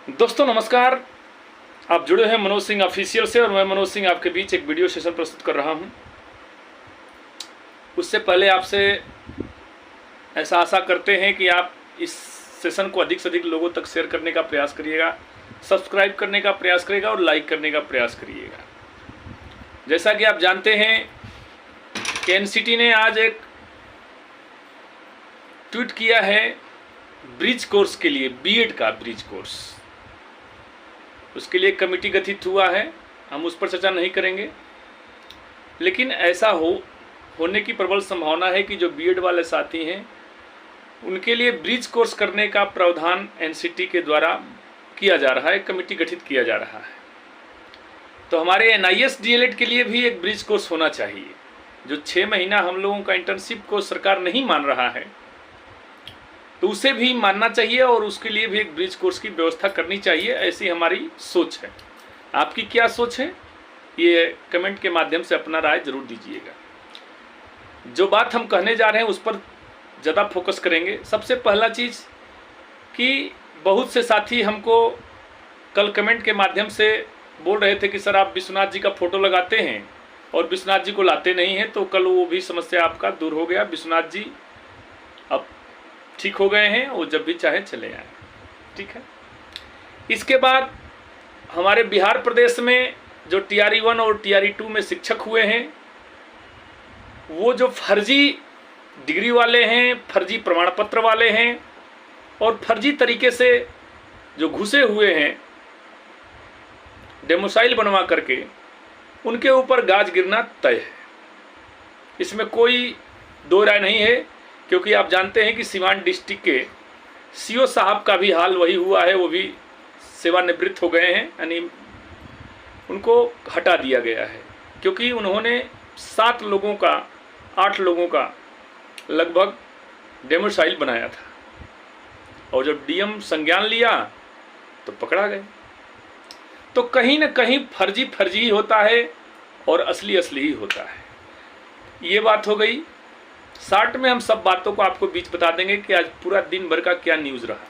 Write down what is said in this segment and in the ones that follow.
दोस्तों नमस्कार। आप जुड़े हैं मनोज सिंह ऑफिशियल से और मैं मनोज सिंह आपके बीच एक वीडियो सेशन प्रस्तुत कर रहा हूं। उससे पहले आपसे ऐसा आशा करते हैं कि आप इस सेशन को अधिक से अधिक लोगों तक शेयर करने का प्रयास करिएगा, सब्सक्राइब करने का प्रयास करिएगा और लाइक करने का प्रयास करिएगा। जैसा कि आप जानते हैं कि एनसीटी ने आज एक ट्वीट किया है ब्रिज कोर्स के लिए, बीएड का ब्रिज कोर्स, उसके लिए कमेटी गठित हुआ है। हम उस पर चर्चा नहीं करेंगे, लेकिन ऐसा होने की प्रबल संभावना है कि जो बीएड वाले साथी हैं उनके लिए ब्रिज कोर्स करने का प्रावधान एनसीटी के द्वारा किया जा रहा है, कमेटी गठित किया जा रहा है। तो हमारे एनआईएस डीएलएड के लिए भी एक ब्रिज कोर्स होना चाहिए। जो 6 महीना हम लोगों का इंटर्नशिप को सरकार नहीं मान रहा है तो उसे भी मानना चाहिए और उसके लिए भी एक ब्रिज कोर्स की व्यवस्था करनी चाहिए, ऐसी हमारी सोच है। आपकी क्या सोच है ये कमेंट के माध्यम से अपना राय जरूर दीजिएगा। जो बात हम कहने जा रहे हैं उस पर ज़्यादा फोकस करेंगे। सबसे पहला चीज़ कि बहुत से साथी हमको कल कमेंट के माध्यम से बोल रहे थे कि सर आप विश्वनाथ जी का फ़ोटो लगाते हैं और विश्वनाथ जी को लाते नहीं हैं, तो कल वो भी समस्या आपका दूर हो गया। विश्वनाथ जी अब ठीक हो गए हैं, वो जब भी चाहे चले आए, ठीक है। इसके बाद हमारे बिहार प्रदेश में जो टीआरई 1 और टीआरई 2 में शिक्षक हुए हैं, वो जो फर्जी डिग्री वाले हैं, फर्जी प्रमाण पत्र वाले हैं और फर्जी तरीके से जो घुसे हुए हैं डेमोसाइल बनवा करके, उनके ऊपर गाज गिरना तय है। इसमें कोई दो राय नहीं है, क्योंकि आप जानते हैं कि सीवान डिस्ट्रिक्ट के सीओ साहब का भी हाल वही हुआ है। वो भी सेवानिवृत्त हो गए हैं, यानी उनको हटा दिया गया है, क्योंकि उन्होंने 7 लोगों का 8 लोगों का लगभग डेमोसाइल बनाया था और जब डीएम संज्ञान लिया तो पकड़ा गए। तो कहीं ना कहीं फर्जी फर्जी ही होता है और असली असली ही होता है। ये बात हो गई। शॉर्ट में हम सब बातों को आपको बीच बता देंगे कि आज पूरा दिन भर का क्या न्यूज़ रहा।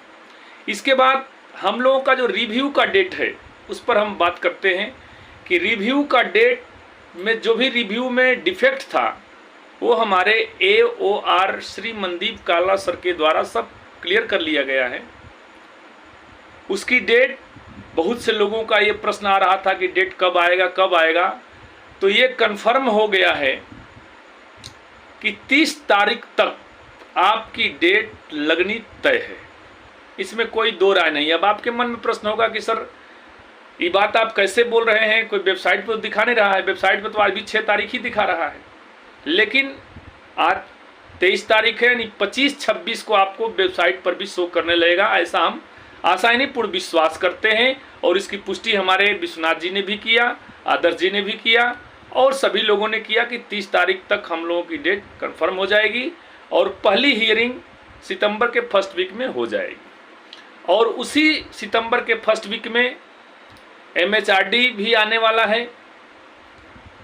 इसके बाद हम लोगों का जो रिव्यू का डेट है उस पर हम बात करते हैं कि रिव्यू का डेट में जो भी रिव्यू में डिफेक्ट था वो हमारे AOR श्री मनदीप काला सर के द्वारा सब क्लियर कर लिया गया है। उसकी डेट, बहुत से लोगों का ये प्रश्न आ रहा था कि डेट कब आएगा कब आएगा, तो ये कंफर्म हो गया है कि 30 तारीख तक आपकी डेट लगनी तय है। इसमें कोई दो राय नहीं। अब आपके मन में प्रश्न होगा कि सर ये बात आप कैसे बोल रहे हैं, कोई वेबसाइट पर दिखा नहीं रहा है। वेबसाइट पर तो आज भी 6 तारीख ही दिखा रहा है, लेकिन आज 23 तारीख है, यानी 25-26 को आपको वेबसाइट पर भी शो करने लगेगा, ऐसा हम आसानीपूर्ण विश्वास करते हैं। और इसकी पुष्टि हमारे विश्वनाथ जी ने भी किया, आदर्श जी ने भी किया और सभी लोगों ने किया कि 30 तारीख तक हम लोगों की डेट कंफर्म हो जाएगी और पहली हियरिंग सितंबर के फर्स्ट वीक में हो जाएगी। और उसी सितंबर के फर्स्ट वीक में MHRD भी आने वाला है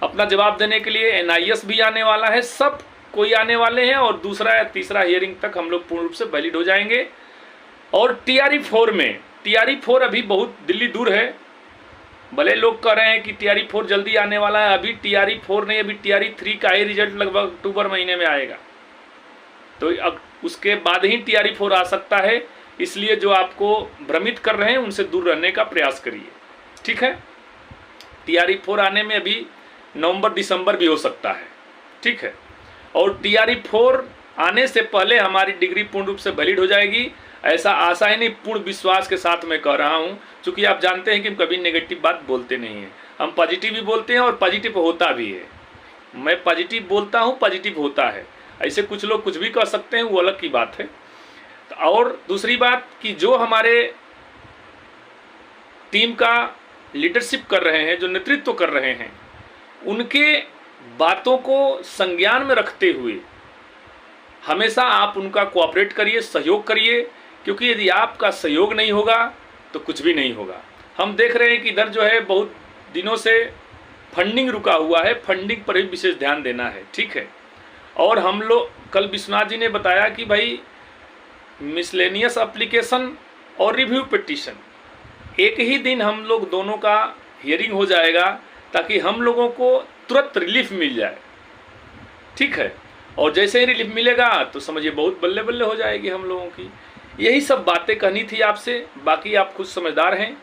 अपना जवाब देने के लिए, NIS भी आने वाला है, सब कोई आने वाले हैं और दूसरा या तीसरा हियरिंग तक हम लोग पूर्ण रूप से वैलिड हो जाएंगे। और TRE 4 में, TRE 4 अभी बहुत दिल्ली दूर है। भले लोग कह रहे हैं कि TRE 4 जल्दी आने वाला है, अभी TRE 4 नहीं, अभी TRE 3 का ही रिजल्ट लगभग अक्टूबर महीने में आएगा। तो अब उसके बाद ही TRE 4 आ सकता है। इसलिए जो आपको भ्रमित कर रहे हैं उनसे दूर रहने का प्रयास करिए, ठीक है। TRE 4 आने में अभी नवंबर दिसंबर भी हो सकता है, ठीक है। और TRE 4 आने से पहले हमारी डिग्री पूर्ण रूप से वैलिड हो जाएगी, ऐसा आशा ही नहीं, पूर्ण विश्वास के साथ मैं कह रहा हूं। क्योंकि आप जानते हैं कि हम कभी नेगेटिव बात बोलते नहीं हैं, हम पॉजिटिव भी बोलते हैं और पॉजिटिव होता भी है। मैं पॉजिटिव बोलता हूं, पॉजिटिव होता है। ऐसे कुछ लोग कुछ भी कह सकते हैं, वो अलग की बात है। और दूसरी बात कि जो हमारे टीम का लीडरशिप कर रहे हैं, जो नेतृत्व कर रहे हैं, उनके बातों को संज्ञान में रखते हुए हमेशा आप उनका कोऑपरेट करिए, सहयोग करिए, क्योंकि यदि आपका सहयोग नहीं होगा तो कुछ भी नहीं होगा। हम देख रहे हैं कि इधर जो है बहुत दिनों से फंडिंग रुका हुआ है, फंडिंग पर भी विशेष ध्यान देना है, ठीक है। और हम लोग कल विश्वनाथ जी ने बताया कि भाई मिसलेनियस एप्लीकेशन और रिव्यू पिटीशन एक ही दिन हम लोग दोनों का हियरिंग हो जाएगा ताकि हम लोगों को तुरंत रिलीफ मिल जाए, ठीक है। और जैसे ही रिलीफ मिलेगा तो समझिए बहुत बल्ले बल्ले हो जाएगी हम लोगों की। यही सब बातें कहनी थी आपसे। बाकी आप खुद समझदार हैं,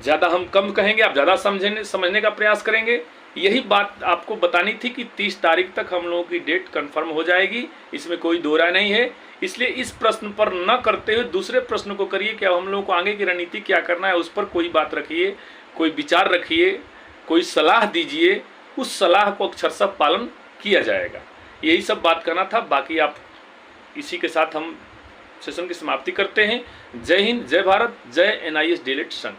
ज़्यादा हम कम कहेंगे, आप ज़्यादा समझने का प्रयास करेंगे। यही बात आपको बतानी थी कि 30 तारीख तक हम लोगों की डेट कंफर्म हो जाएगी, इसमें कोई दो राय नहीं है। इसलिए इस प्रश्न पर न करते हुए दूसरे प्रश्न को करिए कि अब हम लोगों को आगे की रणनीति क्या करना है, उस पर कोई बात रखिए, कोई विचार रखिए, कोई सलाह दीजिए, उस सलाह को अक्षरशः पालन किया जाएगा। यही सब बात करना था। बाकी आप इसी के साथ हम सेशन की समाप्ति करते हैं। जय हिंद, जय भारत, जय NIS डीएलएड संघ।